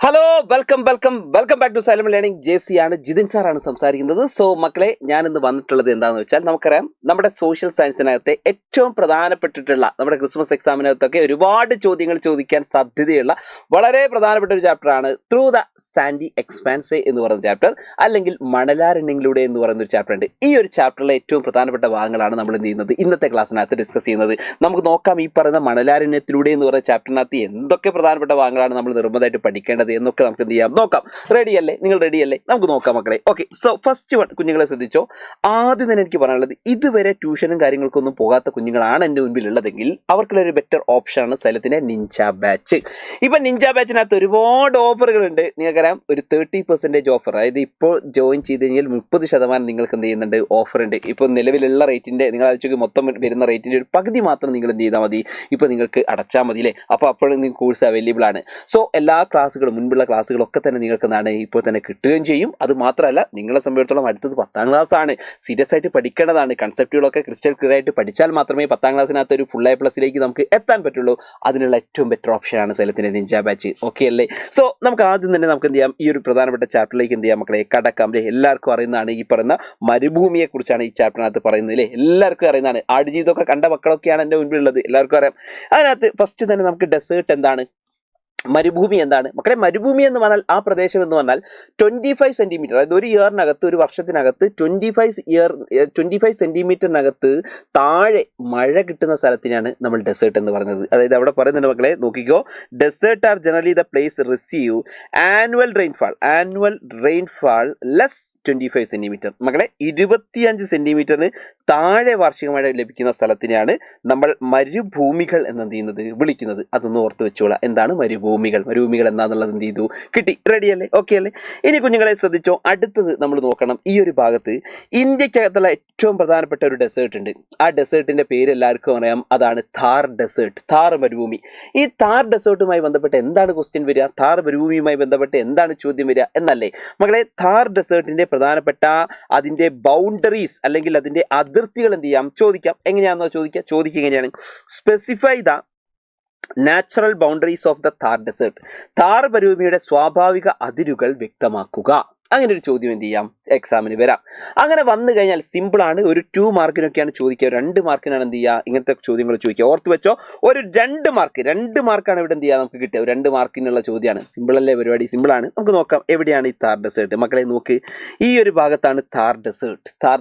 Hello welcome back to Xylem learning. JC ആണ്, ജിതിൻ സാറാണ് സംസാരിക്കുന്നത്. സോ മക്കളെ, ഞാൻ ഇന്ന് വന്നിട്ടുള്ളത് എന്താണെന്ന് വെച്ചാൽ, നമുക്കറിയാം നമ്മുടെ സോഷ്യൽ സയൻസിനകത്തെ ഏറ്റവും പ്രധാനപ്പെട്ടിട്ടുള്ള നമ്മുടെ ക്രിസ്മസ് എക്സാമിനകത്തൊക്കെ ഒരുപാട് ചോദ്യങ്ങൾ ചോദിക്കാൻ സാധ്യതയുള്ള വളരെ പ്രധാനപ്പെട്ട ഒരു ചാപ്റ്ററാണ് ത്രൂ ദ സാൻഡി എക്സ്പാൻസ് എന്ന് പറയുന്ന ചാപ്റ്റർ, അല്ലെങ്കിൽ മണലാരണ്യങ്ങളിലൂടെ എന്ന് പറയുന്ന ഒരു ചാപ്റ്റർ ഉണ്ട്. ഈ ഒരു ചാപ്റ്ററിലെ ഏറ്റവും പ്രധാനപ്പെട്ട ഭാഗങ്ങളാണ് നമ്മൾ എന്ത് ചെയ്യുന്നത്, ഇന്നത്തെ ക്ലാസ്സിനകത്ത് ഡിസ്കസ് ചെയ്യുന്നത്. നമുക്ക് നോക്കാം ഈ പറയുന്ന മണലാരണ്യത്തിലൂടെ എന്ന് പറയുന്ന ചാപ്റ്ററിനകത്ത് എന്തൊക്കെ പ്രധാനപ്പെട്ട ഭാഗങ്ങളാണ് നമ്മൾ നിർബന്ധമായിട്ട് പഠിക്കേണ്ടത് എന്നൊക്കെ നമുക്ക് എന്ത് ചെയ്യാം, നോക്കാം. റെഡിയല്ലേ? നിങ്ങൾ റെഡിയല്ലേ? നമുക്ക് നോക്കാം മക്കളെ. ഓക്കെ, സോ ഫസ്റ്റ് വൺ, കുഞ്ഞുങ്ങളെ ശ്രദ്ധിച്ചോ. ആദ്യം തന്നെ എനിക്ക് പറയാനുള്ളത്, ഇതുവരെ ട്യൂഷനും കാര്യങ്ങൾക്കൊന്നും പോകാത്ത കുഞ്ഞുങ്ങളാണ് എൻ്റെ മുൻപിൽ ഉള്ളതെങ്കിൽ അവർക്കുള്ള ഒരു ബെറ്റർ ഓപ്ഷനാണ് സൈലത്തിൻ്റെ നിഞ്ച ബാച്ച്. ഇപ്പം നിഞ്ച ബാച്ചിനകത്ത് ഒരുപാട് ഓഫറുകളുണ്ട്. നിങ്ങൾക്കറിയാം, ഒരു 30% ഓഫർ, അതായത് ഇപ്പോൾ ജോയിൻ ചെയ്ത് കഴിഞ്ഞാൽ 30% നിങ്ങൾക്ക് എന്ത് ചെയ്യുന്നുണ്ട്, ഓഫർ ഉണ്ട്. ഇപ്പോൾ നിലവിലുള്ള റേറ്റിൻ്റെ, നിങ്ങൾ അയച്ചു മൊത്തം വരുന്ന റേറ്റിൻ്റെ ഒരു പകുതി മാത്രം നിങ്ങൾ എന്ത് ചെയ്താൽ മതി, ഇപ്പോൾ നിങ്ങൾക്ക് അടച്ചാൽ മതി അല്ലേ. അപ്പോൾ അപ്പോഴും നിങ്ങൾക്ക് കോഴ്സ് അവൈലബിൾ ആണ്. സോ എല്ലാ ക്ലാസ്സുകളും, മുൻപുള്ള ക്ലാസ്സുകളൊക്കെ തന്നെ നിങ്ങൾക്ക് എന്താണ് ഇപ്പോൾ തന്നെ കിട്ടുകയും ചെയ്യും. അത് മാത്രമല്ല, നിങ്ങളെ സംബന്ധിച്ചിടത്തോളം അടുത്തത് 10ാം ക്ലാസ് ആണ്. സീരിയസ് ആയിട്ട് പഠിക്കേണ്ടതാണ്. കൺസെപ്റ്റുകളൊക്കെ ക്രിസ്റ്റൽ ക്ലിയർ ആയിട്ട് പഠിച്ചാൽ മാത്രമേ 10ാം ക്ലാസ്സിനകത്ത് ഒരു ഫുൾ A+ നമുക്ക് എത്താൻ പറ്റുള്ളൂ. അതിനുള്ള ഏറ്റവും ബെറ്റർ ഓപ്ഷനാണ് സൈലത്തിൻ്റെ നിഞ്ച ബാച്ച്. ഓക്കെ അല്ലേ? സോ നമുക്ക് ആദ്യം തന്നെ നമുക്ക് എന്ത് ചെയ്യാം, ഈ ഒരു പ്രധാനപ്പെട്ട ചാപ്റ്ററിലേക്ക് എന്ത് ചെയ്യാം മക്കളെ, കടക്കാം അല്ലേ. എല്ലാവർക്കും അറിയുന്നതാണ്, ഈ പറയുന്ന മരുഭൂമിയെ കുറിച്ചാണ് ഈ ചാപ്റ്ററിനകത്ത് പറയുന്നത് അല്ലേ. എല്ലാവർക്കും അറിയുന്നതാണ്. ആടുജീവിതമൊക്കെ കണ്ട മക്കളൊക്കെയാണ് എൻ്റെ മുൻപിലുള്ളത്, എല്ലാവർക്കും അറിയാം. അതിനകത്ത് ഫസ്റ്റ് തന്നെ നമുക്ക് ഡെസേർട്ട് എന്താണ്, മരുഭൂമി എന്താണ് മക്കളെ? മരുഭൂമി എന്ന് പറഞ്ഞാൽ, ആ പ്രദേശം എന്ന് പറഞ്ഞാൽ 25 സെന്റിമീറ്റർ, അതായത് ഒരു ഇയറിനകത്ത്, ഒരു വർഷത്തിനകത്ത് 25 സെന്റിമീറ്ററിനകത്ത് താഴെ മഴ കിട്ടുന്ന സ്ഥലത്തിനാണ് നമ്മൾ ഡെസേർട്ട് എന്ന് പറയുന്നത്. അതായത് അവിടെ പറയുന്നുണ്ട് മക്കളെ, നോക്കിക്കോ, desert are generally the place receive annual rainfall less 25 centimetre. മക്കളെ, 25 സെന്റിമീറ്ററിന് താഴെ വാർഷിക മഴ ലഭിക്കുന്ന സ്ഥലത്തിനെയാണ് നമ്മൾ മരുഭൂമികൾ എന്ന് ചെയ്യുന്നത്, വിളിക്കുന്നത്. അതൊന്ന് ഓർത്ത് വെച്ചോളാം. എന്താണ് മരുഭൂമികൾ എന്താണെന്നുള്ളത് എന്ത് ചെയ്തു, കിട്ടി. റെഡി അല്ലേ? ഓക്കെ അല്ലേ? ഇനി കുഞ്ഞുങ്ങളെ ശ്രദ്ധിച്ചോ. അടുത്തത് നമ്മൾ നോക്കണം, ഈ ഒരു ഭാഗത്ത് ഇന്ത്യക്കകത്തുള്ള ഏറ്റവും പ്രധാനപ്പെട്ട ഒരു ഡെസേർട്ട് ഉണ്ട്. ആ ഡെസേർട്ടിന്റെ പേര് എല്ലാവർക്കും അറിയാം, അതാണ് താർ ഡെസേർട്ട്, താർ മരുഭൂമി. ഈ താർ ഡെസേർട്ടുമായി ബന്ധപ്പെട്ട് എന്താണ് ക്വസ്റ്റ്യൻ വരിക, താർ മരുഭൂമിയുമായി ബന്ധപ്പെട്ട് എന്താണ് ചോദ്യം വരിക എന്നല്ലേ മക്കളെ. താർ ഡെസേർട്ടിന്റെ പ്രധാനപ്പെട്ട അതിന്റെ ബൗണ്ടറീസ് അല്ലെങ്കിൽ അതിന്റെ അതിർത്തികൾ എന്ത് ചെയ്യാം, ചോദിക്കാം. എങ്ങനെയാണെന്നോ ചോദിക്കുക എങ്ങനെയാണ്, specify the natural boundaries of the Thar desert. Thar മരുഭൂമിയുടെ സ്വാഭാവിക അതിരുകൾ വ്യക്തമാക്കുക. അങ്ങനെ ഒരു ചോദ്യം എന്ത് ചെയ്യാം, എക്സാമിന് വരാം. അങ്ങനെ വന്നു കഴിഞ്ഞാൽ സിമ്പിളാണ്. ഒരു 2 മാർക്കിനൊക്കെയാണ് ചോദിക്കുക, 2 മാർക്കിനാണ് എന്ത് ചെയ്യുക, ഇങ്ങനത്തെ ചോദ്യങ്ങൾ ചോദിക്കുക. ഓർത്ത് വെച്ചോ, ഒരു 2 മാർക്കാണ് ഇവിടെ എന്ത് ചെയ്യുക, നമുക്ക് കിട്ടുക. 2 മാർക്കിനുള്ള ചോദ്യമാണ്. സിമ്പിൾ അല്ലേ പരിപാടി? സിമ്പിളാണ്. നമുക്ക് നോക്കാം, എവിടെയാണ് ഈ താർ ഡെസേർട്ട് മക്കളെ. നോക്ക്, ഈ ഒരു ഭാഗത്താണ് താർ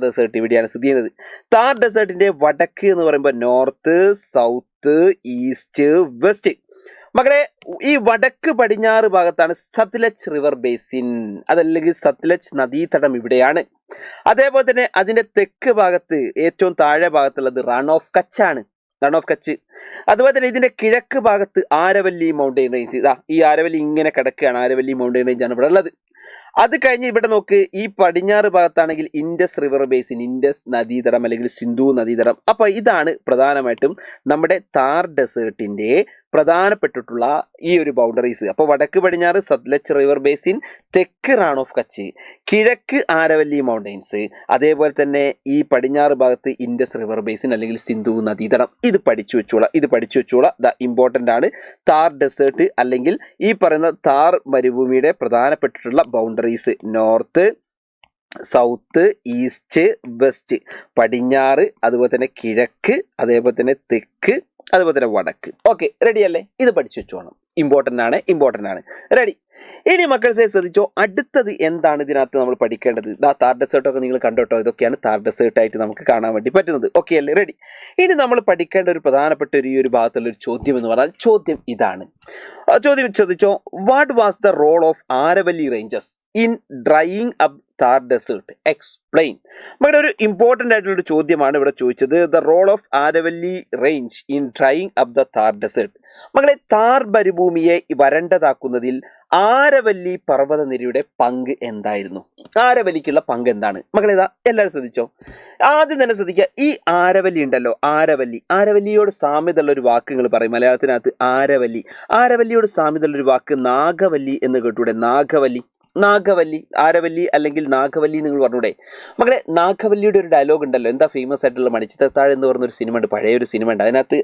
ഡെസേർട്ട് ഇവിടെയാണ് സ്ഥിതി ചെയ്യുന്നത്. താർ ഡെസേർട്ടിന്റെ വടക്ക് എന്ന് പറയുമ്പോൾ നോർത്ത്, സൗത്ത്, ഈസ്റ്റ്, വെസ്റ്റ്. മക്കളെ, ഈ വടക്ക് പടിഞ്ഞാറ് ഭാഗത്താണ് സത്ലജ് റിവർ ബേസിൻ, അതല്ലെങ്കിൽ സത്ലജ് നദീതടം ഇവിടെയാണ്. അതേപോലെ തന്നെ അതിന്റെ തെക്ക് ഭാഗത്ത് ഏറ്റവും താഴെ ഭാഗത്തുള്ളത് റൺ ഓഫ് കച്ച്. അതുപോലെ തന്നെ ഇതിന്റെ കിഴക്ക് ഭാഗത്ത് ആരവല്ലി മൗണ്ടെയിൻ റേഞ്ച്. ഈ ആരവല്ലി ഇങ്ങനെ കിടക്കുകയാണ്. ആരവല്ലി മൗണ്ടെയിൻ റേഞ്ച് ആണ് ഇവിടെ ഉള്ളത്. അത് കഴിഞ്ഞ് ഇവിടെ നോക്ക്, ഈ പടിഞ്ഞാറ് ഭാഗത്താണെങ്കിൽ ഇൻഡസ് റിവർ ബേസിൻ, ഇൻഡസ് നദീതടം അല്ലെങ്കിൽ സിന്ധു നദീതടം. അപ്പൊ ഇതാണ് പ്രധാനമായിട്ടും നമ്മുടെ താർ ഡെസേർട്ടിന്റെ പ്രധാനപ്പെട്ടിട്ടുള്ള ഈ ഒരു ബൗണ്ടറീസ്. അപ്പോൾ വടക്ക് പടിഞ്ഞാറ് സത്ലജ് റിവർ ബേസിൻ, തെക്ക് റാൺ ഓഫ് കച്ച്, കിഴക്ക് ആരവല്ലി മൗണ്ടെയിൻസ്, അതേപോലെ തന്നെ ഈ പടിഞ്ഞാറ് ഭാഗത്ത് ഇൻഡസ് റിവർ ബേസിൻ അല്ലെങ്കിൽ സിന്ധു നദീതടം. ഇത് പഠിച്ചു വെച്ചോളാം. ഇമ്പോർട്ടൻ്റ് ആണ്. താർ ഡെസേർട്ട് അല്ലെങ്കിൽ ഈ പറയുന്ന താർ മരുഭൂമിയുടെ പ്രധാനപ്പെട്ടിട്ടുള്ള boundaries north, south, east, west, പടിഞ്ഞാറ്, അതുപോലെ തന്നെ കിഴക്ക്, അതേപോലെ തന്നെ തെക്ക്, അതുപോലെ തന്നെ വടക്ക്. ഓക്കെ, റെഡി അല്ലേ? ഇത് പഠിച്ചു വെച്ചോണം. ഇമ്പോർട്ടൻ്റ് ആണ്. റെഡി. ഇനി മക്കളെ ശ്രദ്ധിച്ചോ, അടുത്തത് എന്താണ് ഇതിനകത്ത് നമ്മൾ പഠിക്കേണ്ടത്. താർ ഡെസേർട്ടൊക്കെ നിങ്ങൾ കണ്ടോട്ടോ. ഇതൊക്കെയാണ് താർ ഡെസേർട്ടായിട്ട് നമുക്ക് കാണാൻ വേണ്ടി പറ്റുന്നത്. ഓക്കെ അല്ലേ? റെഡി. ഇനി നമ്മൾ പഠിക്കേണ്ട ഒരു പ്രധാനപ്പെട്ട ഈ ഒരു ഭാഗത്തുള്ള ഒരു ചോദ്യം എന്ന് പറഞ്ഞാൽ, ചോദ്യം ഇതാണ്. ചോദ്യം ശ്രദ്ധിച്ചോ. What was the role of Aravalli ranges in drying up Thar desert, explain. മക്കളുടെ ഒരു ഇമ്പോർട്ടൻ്റ് ആയിട്ടുള്ള ഒരു ചോദ്യമാണ് ഇവിടെ ചോദിച്ചത്. The role of Aravalli range in drying up the Thar desert. മക്കളെ, താർ മരുഭൂമിയെ വരണ്ടതാക്കുന്നതിൽ ആരവല്ലി പർവ്വതനിരയുടെ പങ്ക് എന്തായിരുന്നു? ആരവല്ലിക്കുള്ള പങ്ക് എന്താണ് മക്കളെ? എല്ലാവരും ശ്രദ്ധിച്ചോ. ആദ്യം തന്നെ ശ്രദ്ധിക്കുക, ഈ ആരവല്ലി ഉണ്ടല്ലോ, ആരവല്ലിയോട് സാമ്യതയുള്ള ഒരു വാക്ക് നിങ്ങൾ പറയും മലയാളത്തിനകത്ത്. ആരവല്ലിയോട് സാമ്യതയുള്ള ഒരു വാക്ക് നാഗവല്ലി എന്ന് കേട്ടൂടെ? നാഗവല്ലി. നാഗവല്ലി, ആരവല്ലി അല്ലെങ്കിൽ നാഗവല്ലി നിങ്ങൾ പറഞ്ഞൂടെ മകളെ? നാഗവല്ലിയുടെ ഒരു ഡയലോഗ് ഉണ്ടല്ലോ, എന്താ ഫേമസ് ആയിട്ടുള്ള മണിച്ചിത്രത്താഴ് എന്ന് പറഞ്ഞൊരു സിനിമ ഉണ്ട്, പഴയ ഒരു സിനിമ ഉണ്ട്. അതിനകത്ത്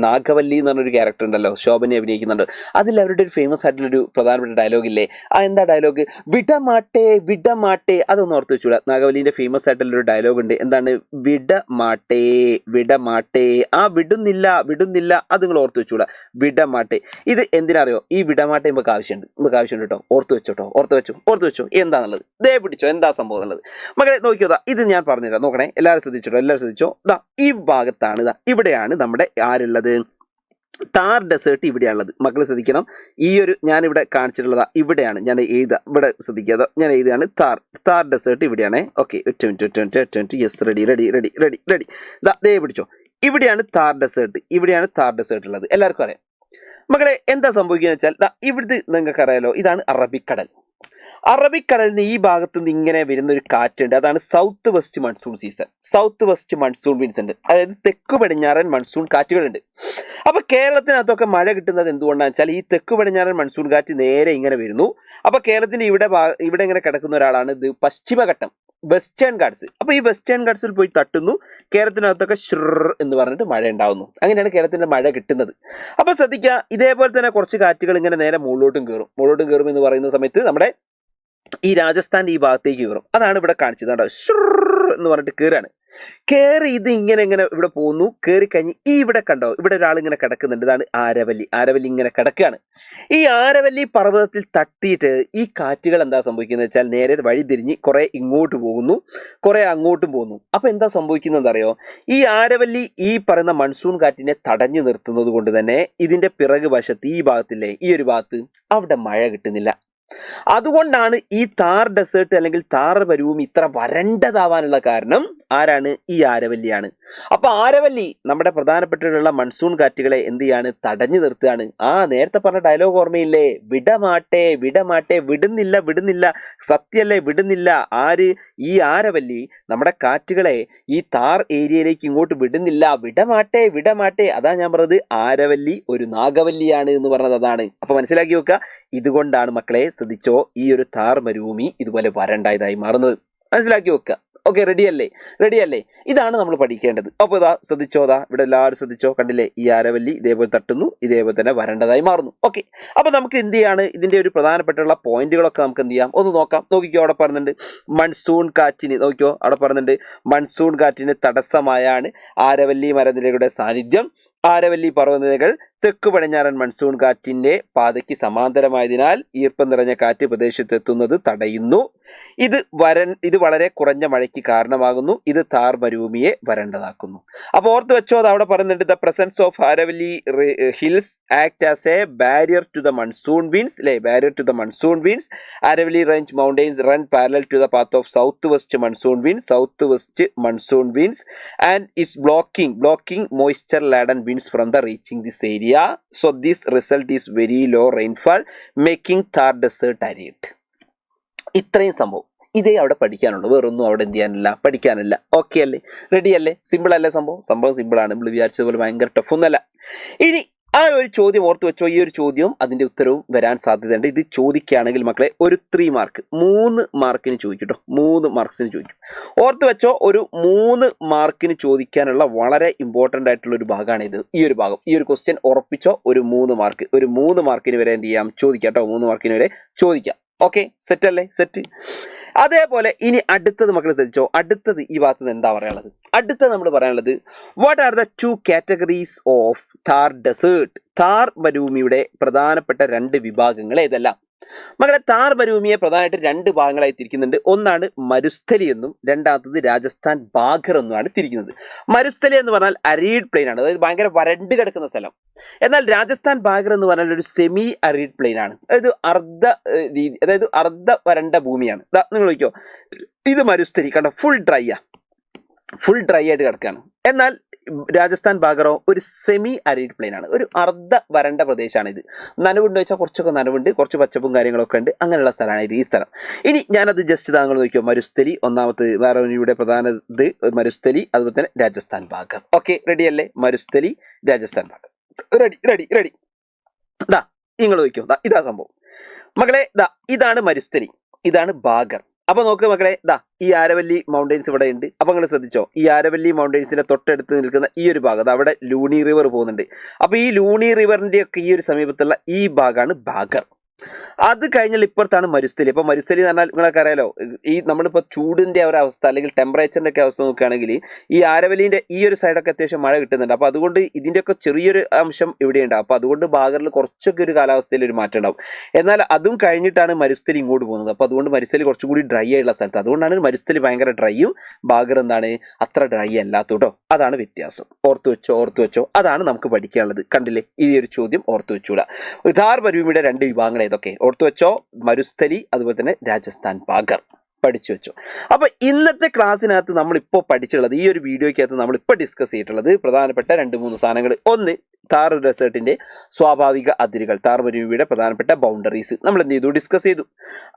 നാഗവല്ലി എന്ന് പറഞ്ഞൊരു ക്യാരക്ടർ ഉണ്ടല്ലോ, ശോഭനെ അഭിനയിക്കുന്നുണ്ട്. അതിൽ അവരുടെ ഒരു ഫേമസ് ആയിട്ടുള്ളൊരു പ്രധാനപ്പെട്ട ഡയലോഗ് ഇല്ലേ? എന്താ ഡയലോഗ്? വിടമാട്ടെ വിടമാട്ടെ. അതൊന്ന് ഓർത്ത് വെച്ചൂടാ. നാഗവല്ലിന്റെ ഫേമസ് ആയിട്ടുള്ളൊരു ഡയലോഗ് ഉണ്ട്. എന്താണ്? വിടമാട്ടെ വിടമാട്ടെ. വിടുന്നില്ല വിടുന്നില്ല. അത് നിങ്ങൾ ഓർത്ത് വെച്ചൂടാ. വിടമാട്ടെ. ഇത് എന്തിനറിയോ? ഈ വിടമാട്ടെ നമുക്ക് ആവശ്യമുണ്ട് കേട്ടോ. ഓർത്ത് വെച്ചോ എന്താന്നുള്ളത്. ദേ പിടിച്ചോ എന്താ സംഭവം എന്നുള്ളത്. മകളെ നോക്കിയോ, ഇത് ഞാൻ പറഞ്ഞുതരാം. നോക്കണേ, എല്ലാവരും ശ്രദ്ധിച്ചോ. ഈ ഭാഗത്താണ്, ഇവിടെയാണ് നമ്മുടെ ആരുള്ളത്? താർ ഡെസേർട്ട് ഇവിടെയാണുള്ളത്. മക്കൾ ശ്രദ്ധിക്കണം. ഈ ഒരു ഞാനിവിടെ കാണിച്ചിട്ടുള്ളത് ഇവിടെയാണ്. ഞാൻ ഇവിടെ ശ്രദ്ധിക്കുക. ഞാൻ എഴുതുകയാണ് താർ ഡെസേർട്ട് ഇവിടെയാണ്. Okay, yes, ready. ദേ പിടിച്ചോ. ഇവിടെയാണ് താർ ഡെസേർട്ട് ഉള്ളത്. എല്ലാവർക്കും അറിയാം. മകളെ എന്താ സംഭവിക്കുക വെച്ചാൽ ഇവിടുത്തെ നിങ്ങൾക്ക് അറിയാലോ, ഇതാണ് അറബിക്കടലിൽ നിന്ന് ഈ ഭാഗത്ത് നിന്ന് ഇങ്ങനെ വരുന്ന ഒരു കാറ്റുണ്ട്. അതാണ് south west monsoon season. South west monsoon wins ഉണ്ട്, അതായത് തെക്കു പടിഞ്ഞാറൻ മൺസൂൺ കാറ്റുകളുണ്ട്. അപ്പൊ കേരളത്തിനകത്തൊക്കെ മഴ കിട്ടുന്നത് എന്തുകൊണ്ടാണെന്ന് വെച്ചാൽ ഈ തെക്കു പടിഞ്ഞാറൻ മൺസൂൺ കാറ്റ് നേരെ ഇങ്ങനെ വരുന്നു. അപ്പൊ കേരളത്തിന്റെ ഇവിടെ ഇങ്ങനെ കിടക്കുന്ന ഒരാളാണ് ഇത് പശ്ചിമഘട്ടം, വെസ്റ്റേൺ ഗാഡ്സ്. അപ്പൊ ഈ വെസ്റ്റേൺ ഗാഡ്സിൽ പോയി തട്ടുന്നു, കേരളത്തിനകത്തൊക്കെ ഷ്ർ എന്ന് പറഞ്ഞിട്ട് മഴ ഉണ്ടാവുന്നു. അങ്ങനെയാണ് കേരളത്തിന്റെ മഴ കിട്ടുന്നത്. അപ്പൊ ശ്രദ്ധിക്കുക, ഇതേപോലെ തന്നെ കുറച്ച് കാറ്റുകൾ ഇങ്ങനെ നേരെ മുകളിലോട്ടും കയറും എന്ന് പറയുന്ന സമയത്ത് നമ്മുടെ ഈ രാജസ്ഥാന്റെ ഈ ഭാഗത്തേക്ക് കയറും. അതാണ് ഇവിടെ കാണിച്ചത്. എന്ന് പറഞ്ഞിട്ട് കയറി ഇത് ഇങ്ങനെ ഇവിടെ പോകുന്നു. കയറി കഴിഞ്ഞ് ഇവിടെ കണ്ടോ, ഇവിടെ ഒരാൾ ഇങ്ങനെ കിടക്കുന്നുണ്ട്. ഇതാണ് ആരവല്ലി ഇങ്ങനെ കിടക്കുകയാണ്. ഈ ആരവല്ലി പർവ്വതത്തിൽ തട്ടിയിട്ട് ഈ കാറ്റുകൾ എന്താ സംഭവിക്കുന്നത് വെച്ചാൽ നേരെ വഴി തിരിഞ്ഞ് കുറെ ഇങ്ങോട്ട് പോകുന്നു, കുറെ അങ്ങോട്ടും പോകുന്നു. അപ്പൊ എന്താ സംഭവിക്കുന്നത് അറിയോ? ഈ ആരവല്ലി ഈ പറയുന്ന മൺസൂൺ കാറ്റിനെ തടഞ്ഞു നിർത്തുന്നത് കൊണ്ട് തന്നെ ഇതിന്റെ പിറകു വശത്ത് ഈ ഭാഗത്തില്ലേ, ഈ ഒരു ഭാഗത്ത് അവിടെ മഴ കിട്ടുന്നില്ല. അതുകൊണ്ടാണ് ഈ താർ ഡെസേർട്ട് അല്ലെങ്കിൽ താർ മരുഭൂമി ഇത്ര വരണ്ടതാവാനുള്ള കാരണം ആരാണ്? ഈ ആരവല്ലിയാണ്. അപ്പൊ ആരവല്ലി നമ്മുടെ പ്രധാനപ്പെട്ടിട്ടുള്ള മൺസൂൺ കാറ്റുകളെ എന്ത് ചെയ്യാണ്? തടഞ്ഞു നിർത്തുകയാണ്. നേരത്തെ പറഞ്ഞ ഡയലോഗ് ഓർമ്മയില്ലേ? വിടമാട്ടെ വിടുന്നില്ല. സത്യല്ലേ, വിടുന്നില്ല. ഈ ആരവല്ലി നമ്മുടെ കാറ്റുകളെ ഈ താർ ഏരിയയിലേക്ക് ഇങ്ങോട്ട് വിടുന്നില്ല. വിടമാട്ടെ. അതാ ഞാൻ പറഞ്ഞത് ആരവല്ലി ഒരു നാഗവല്ലിയാണ് എന്ന് പറഞ്ഞത് അതാണ്. അപ്പൊ മനസ്സിലാക്കി വെക്കുക. ഇതുകൊണ്ടാണ് മക്കളെ ശ്രദ്ധിച്ചോ, ഈ ഒരു താർ മരുഭൂമി ഇതുപോലെ വരണ്ടായതായി മാറുന്നത്. മനസ്സിലാക്കി വെക്കുക. ഓക്കെ, റെഡിയല്ലേ? ഇതാണ് നമ്മൾ പഠിക്കേണ്ടത്. അപ്പോൾ ശ്രദ്ധിച്ചോ, ഇവിടെ എല്ലാവരും ശ്രദ്ധിച്ചോ. കണ്ടില്ലേ, ഈ ആരവല്ലി ഇതേപോലെ തട്ടുന്നു, ഇതേപോലെ തന്നെ വരണ്ടതായി മാറുന്നു. ഓക്കെ, അപ്പൊ നമുക്ക് എന്ത് ചെയ്യാണ്? ഇതിന്റെ ഒരു പ്രധാനപ്പെട്ടുള്ള പോയിന്റുകളൊക്കെ നമുക്ക് എന്ത് ചെയ്യാം? ഒന്ന് നോക്കാം. നോക്കിക്കോ, അവിടെ പറയുന്നുണ്ട് മൺസൂൺ കാറ്റിന് തടസ്സമായാണ് ആരവല്ലി മരനിരകളുടെ സാന്നിധ്യം. ആരവല്ലി പർവ്വതനിരകൾ തെക്കു പടിഞ്ഞാറൻ മൺസൂൺ കാറ്റിന്റെ പാതയ്ക്ക് സമാന്തരമായതിനാൽ ഈർപ്പം നിറഞ്ഞ കാറ്റ് പ്രദേശത്തെത്തുന്നത് തടയുന്നു. ഇത് വളരെ കുറഞ്ഞ മഴയ്ക്ക് കാരണമാകുന്നു. ഇത് താർ മരുഭൂമിയെ വരണ്ടതാക്കുന്നു. അപ്പോൾ ഓർത്ത് വെച്ചോ, അത് അവിടെ പറയുന്നുണ്ട്. The presence of Aravalli hills act as a barrier to the monsoon winds. Aravalli range mountains run parallel to the path of south west monsoon winds and is blocking moisture laden winds from the reaching this area. So this result is very low rainfall, making Thar desert arid. ഇത്രയും സംഭവം ഇതേ അവിടെ പഠിക്കാനുള്ളൂ, വേറൊന്നും അവിടെ എന്ത് ചെയ്യാനില്ല, പഠിക്കാനില്ല. Okay അല്ലേ? Ready അല്ലേ? സിമ്പിൾ അല്ലേ? സംഭവം സിമ്പിളാണ്. നമ്മൾ വിചാരിച്ചതുപോലെ ഭയങ്കര ടഫൊന്നുമല്ല. ഇനി ആ ഒരു ചോദ്യം ഓർത്ത് വെച്ചോ. ഈ ഒരു ചോദ്യം അതിന്റെ ഉത്തരവും വരാൻ സാധ്യതയുണ്ട്. ഇത് ചോദിക്കുകയാണെങ്കിൽ മക്കളെ ഒരു 3 മാർക്ക് 3 മാർക്കിന് ചോദിക്കും കേട്ടോ. 3 മാർക്സിന് ചോദിക്കും. ഓർത്ത് വെച്ചോ, ഒരു 3 മാർക്കിന് ചോദിക്കാനുള്ള വളരെ ഇമ്പോർട്ടൻ്റ് ആയിട്ടുള്ള ഒരു ഭാഗമാണ് ഇത്. ഈ ഒരു ക്വസ്റ്റ്യൻ ഉറപ്പിച്ചോ. ഒരു 3 മാർക്കിന് വരെ എന്ത് ചെയ്യാം? ചോദിക്കാം കേട്ടോ. 3 മാർക്കിന് വരെ ചോദിക്കാം. ഓക്കെ, സെറ്റ് അല്ലേ? സെറ്റ്. അതേപോലെ ഇനി അടുത്തത് മക്കൾ ശ്രദ്ധിച്ചോ. അടുത്തത് ഈ ഭാഗത്ത് നിന്ന് എന്താ പറയാനുള്ളത്? അടുത്തത് നമ്മൾ പറയാനുള്ളത് what are the 2 categories of Thar desert? Thar മരുഭൂമിയുടെ പ്രധാനപ്പെട്ട 2 വിഭാഗങ്ങൾ ഏതെല്ലാം? മകളെ, താർ മരുഭൂമിയെ പ്രധാനമായിട്ട് 2 ഭാഗങ്ങളായി തിരിക്കുന്നുണ്ട്. ഒന്നാണ് മരുസ്ഥലി എന്നും രണ്ടാമത്തത് രാജസ്ഥാൻ ബാഘർ എന്നുമാണ് തിരിക്കുന്നത്. മരുസ്ഥലി എന്ന് പറഞ്ഞാൽ അരീഡ് പ്ലെയിൻ ആണ്, അതായത് ഭയങ്കര വരണ്ട് കിടക്കുന്ന സ്ഥലം. എന്നാൽ രാജസ്ഥാൻ ബാഘർ എന്ന് പറഞ്ഞാൽ ഒരു സെമി അരീഡ് പ്ലെയിൻ ആണ്, അതായത് അർദ്ധ വരണ്ട ഭൂമിയാണ്. നിങ്ങൾ നോക്കിയോ, ഇത് മരുസ്ഥലി കണ്ടോ, ഫുൾ ഡ്രൈ ആയിട്ട് കിടക്കുകയാണ്. എന്നാൽ രാജസ്ഥാൻ ബാഗറോ ഒരു സെമി അരീഡ് പ്ലെയിൻ ആണ്, ഒരു അർദ്ധ വരണ്ട പ്രദേശമാണ്. ഇത് നനവുണ്ട് വെച്ചാൽ കുറച്ചൊക്കെ നനവുണ്ട്, കുറച്ച് പച്ചപ്പും കാര്യങ്ങളൊക്കെ ഉണ്ട്, അങ്ങനെയുള്ള സ്ഥലമാണ് ഈ സ്ഥലം. ഇനി ഞാനത് ജസ്റ്റ് താങ്കൾ നോക്കിയോ, മരുസ്ഥലി ഒന്നാമത്തെ വേറെ ഇവിടെ പ്രധാന ഇത് മരുസ്ഥലി, അതുപോലെ തന്നെ രാജസ്ഥാൻ ബാഗർ. ഓക്കെ, റെഡി അല്ലേ? Marusthali, Rajasthan bagger, ready. നിങ്ങൾ നോക്കിയോ, ഇതാ സംഭവം. മക്കളെ ഇതാണ് മരുസ്ഥലി, ഇതാണ് ബാഗർ. അപ്പൊ നോക്ക് മക്കളെ, ഈ ആരവല്ലി മൗണ്ടൻസ് ഇവിടെ ഉണ്ട്. അപ്പൊ നിങ്ങൾ ശ്രദ്ധിച്ചോ, ഈ ആരവല്ലി മൗണ്ടൻസിന്റെ തൊട്ടടുത്ത് നിൽക്കുന്ന ഈ ഒരു ഭാഗം, അവിടെ ലൂണി റിവർ പോകുന്നുണ്ട്. അപ്പൊ ഈ ലൂണി റിവറിന്റെ ഒക്കെ ഈ ഒരു സമീപത്തുള്ള ഈ ഭാഗമാണ് ബാഗർ. അത് കഴിഞ്ഞാൽ ഇപ്പുറത്താണ് മരുസ്ഥലി. അപ്പൊ മരുസ്ഥലി എന്ന് പറഞ്ഞാൽ നിങ്ങളൊക്കെ അറിയാലോ, ഈ നമ്മളിപ്പോൾ ചൂടിന്റെ ഒരു അവസ്ഥ അല്ലെങ്കിൽ ടെമ്പറേച്ചറിന്റെ ഒക്കെ അവസ്ഥ നോക്കുകയാണെങ്കിൽ ഈ ആരവല്ലിന്റെ ഈ ഒരു സൈഡൊക്കെ അത്യാവശ്യം മഴ കിട്ടുന്നുണ്ട്. അപ്പൊ അതുകൊണ്ട് ഇതിന്റെയൊക്കെ ചെറിയൊരു അംശം ഇവിടെ ഉണ്ടാവും. അപ്പൊ അതുകൊണ്ട് ബാഗറിൽ കുറച്ചൊക്കെ ഒരു കാലാവസ്ഥയിൽ ഒരു മാറ്റം ഉണ്ടാവും. എന്നാൽ അതും കഴിഞ്ഞിട്ടാണ് മരുസ്ഥലി ഇങ്ങോട്ട് പോകുന്നത്. അപ്പൊ അതുകൊണ്ട് മരുസ്ഥലി കുറച്ചും കൂടി ഡ്രൈ ആയിട്ടുള്ള സ്ഥലത്ത്, അതുകൊണ്ടാണ് മരുസ്ഥലി ഭയങ്കര ഡ്രൈയും ബാഗർ എന്താണ് അത്ര ഡ്രൈ അല്ലാത്ത കേട്ടോ. അതാണ് വ്യത്യാസം. ഓർത്തു വെച്ചോ. അതാണ് നമുക്ക് പഠിക്കാനുള്ളത്. കണ്ടില്ലേ, ഈ ഒരു ചോദ്യം ഓർത്തു വെച്ചൂടാ. ഥാർ മരുഭൂമിയുടെ 2 വിഭാഗങ്ങൾ ഏതൊക്കെ ഓർത്തു വെച്ചോ? മരുസ്ഥലി, അതുപോലെ തന്നെ രാജസ്ഥാൻ ബാഗർ. പഠിച്ചു വെച്ചോ. അപ്പൊ ഇന്നത്തെ ക്ലാസ്സിനകത്ത് നമ്മളിപ്പോൾ പഠിച്ചുള്ളത്, ഈ ഒരു വീഡിയോയ്ക്കകത്ത് നമ്മളിപ്പോൾ ഡിസ്കസ് ചെയ്തിട്ടുള്ളത് പ്രധാനപ്പെട്ട 2-3 സാധനങ്ങൾ. ഒന്ന്, താർ ഡെസേർട്ടിന്റെ സ്വാഭാവിക അതിരുകൾ, താർ മരുഭൂമിയുടെ പ്രധാനപ്പെട്ട ബൗണ്ടറീസ് നമ്മൾ എന്ത് ചെയ്തു, ഡിസ്കസ് ചെയ്തു.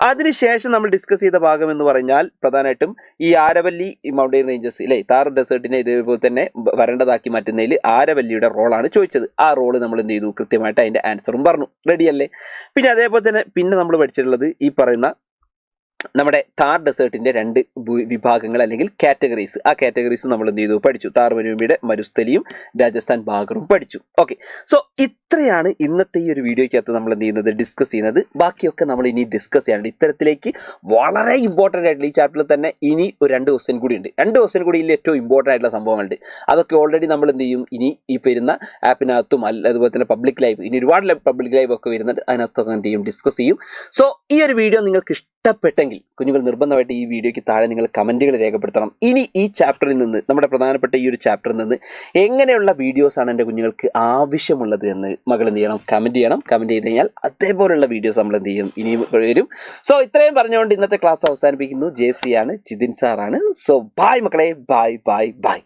അതിനുശേഷം നമ്മൾ ഡിസ്കസ് ചെയ്ത ഭാഗം എന്ന് പറഞ്ഞാൽ പ്രധാനമായിട്ടും ഈ ആരവല്ലി മൗണ്ടൻ റേഞ്ചസ് ഇല്ലേ, താർ ഡെസേർട്ടിനെ ഇതേപോലെ തന്നെ വരണ്ടതാക്കി മാറ്റുന്നതിൽ ആരവല്ലിയുടെ റോളാണ് ചോദിച്ചത്. ആ റോള് നമ്മൾ എന്ത് ചെയ്തു, കൃത്യമായിട്ട് അതിന്റെ ആൻസറും പറഞ്ഞു. റെഡിയല്ലേ? പിന്നെ അതേപോലെ തന്നെ പിന്നെ നമ്മൾ പഠിച്ചിട്ടുള്ളത് ഈ പറയുന്ന നമ്മുടെ താർ ഡെസേർട്ടിന്റെ 2 വിഭാഗങ്ങൾ അല്ലെങ്കിൽ കാറ്റഗറീസ്. ആ കാറ്റഗറീസ് നമ്മൾ എന്ത് ചെയ്തു, പഠിച്ചു. താർ മരുഭൂമിയുടെ മരുസ്ഥലിയും രാജസ്ഥാൻ ബാഗറും പഠിച്ചു. ഓക്കെ, സോ ഇത്രയാണ് ഇന്നത്തെ ഈ ഒരു വീഡിയോയ്ക്കകത്ത് നമ്മൾ എന്ത് ചെയ്യുന്നത്, ഡിസ്കസ് ചെയ്യുന്നത്. ബാക്കിയൊക്കെ നമ്മൾ ഇനി ഡിസ്കസ് ചെയ്യാനുണ്ട്. ഇത്തരത്തിലേക്ക് വളരെ ഇമ്പോർട്ടൻ്റ് ആയിട്ടുള്ള ഈ ചാപ്റ്ററിൽ തന്നെ ഇനി ഒരു 2 ക്വസ്റ്റ്യൻ കൂടി ഉണ്ട്. 2 ക്വസ്റ്റ്യൻ കൂടി ഇതിൽ ഏറ്റവും ഇമ്പോർട്ടൻ്റ് ആയിട്ടുള്ള സംഭവങ്ങളുണ്ട്. അതൊക്കെ ഓൾറെഡി നമ്മൾ എന്ത് ചെയ്യും, ഇനി ഈ വരുന്ന ആപ്പിനകത്തും അതുപോലെ തന്നെ പബ്ലിക് ലൈവ്, ഇനി ഒരുപാട് പബ്ലിക് ലൈവ് ഒക്കെ വരുന്നുണ്ട്, അതിനകത്തൊക്കെ എന്ത് ചെയ്യും, ഡിസ്കസ് ചെയ്യും. സോ ഈ ഒരു വീഡിയോ നിങ്ങൾക്ക് ഇഷ്ടപ്പെട്ടെങ്കിൽ കുഞ്ഞുങ്ങൾ നിർബന്ധമായിട്ട് ഈ വീഡിയോയ്ക്ക് താഴെ നിങ്ങൾ കമൻറ്റുകൾ രേഖപ്പെടുത്തണം. ഇനി ഈ ചാപ്റ്ററിൽ നിന്ന്, നമ്മുടെ പ്രധാനപ്പെട്ട ഈ ഒരു ചാപ്റ്ററിൽ നിന്ന് എങ്ങനെയുള്ള വീഡിയോസാണ് എൻ്റെ കുഞ്ഞുങ്ങൾക്ക് ആവശ്യമുള്ളത് എന്ന് മകൾ എന്ത് ചെയ്യണം, കമൻറ്റ് ചെയ്യണം. കമൻറ്റ് ചെയ്ത് കഴിഞ്ഞാൽ അതേപോലെയുള്ള വീഡിയോസ് നമ്മൾ എന്ത് ചെയ്യും, ഇനിയും വരും. സോ ഇത്രയും പറഞ്ഞുകൊണ്ട് ഇന്നത്തെ ക്ലാസ് അവസാനിപ്പിക്കുന്നു. JC ആണ്, ജിതിൻ സാറാണ്. സോ ബൈ മക്കളെ, ബൈ.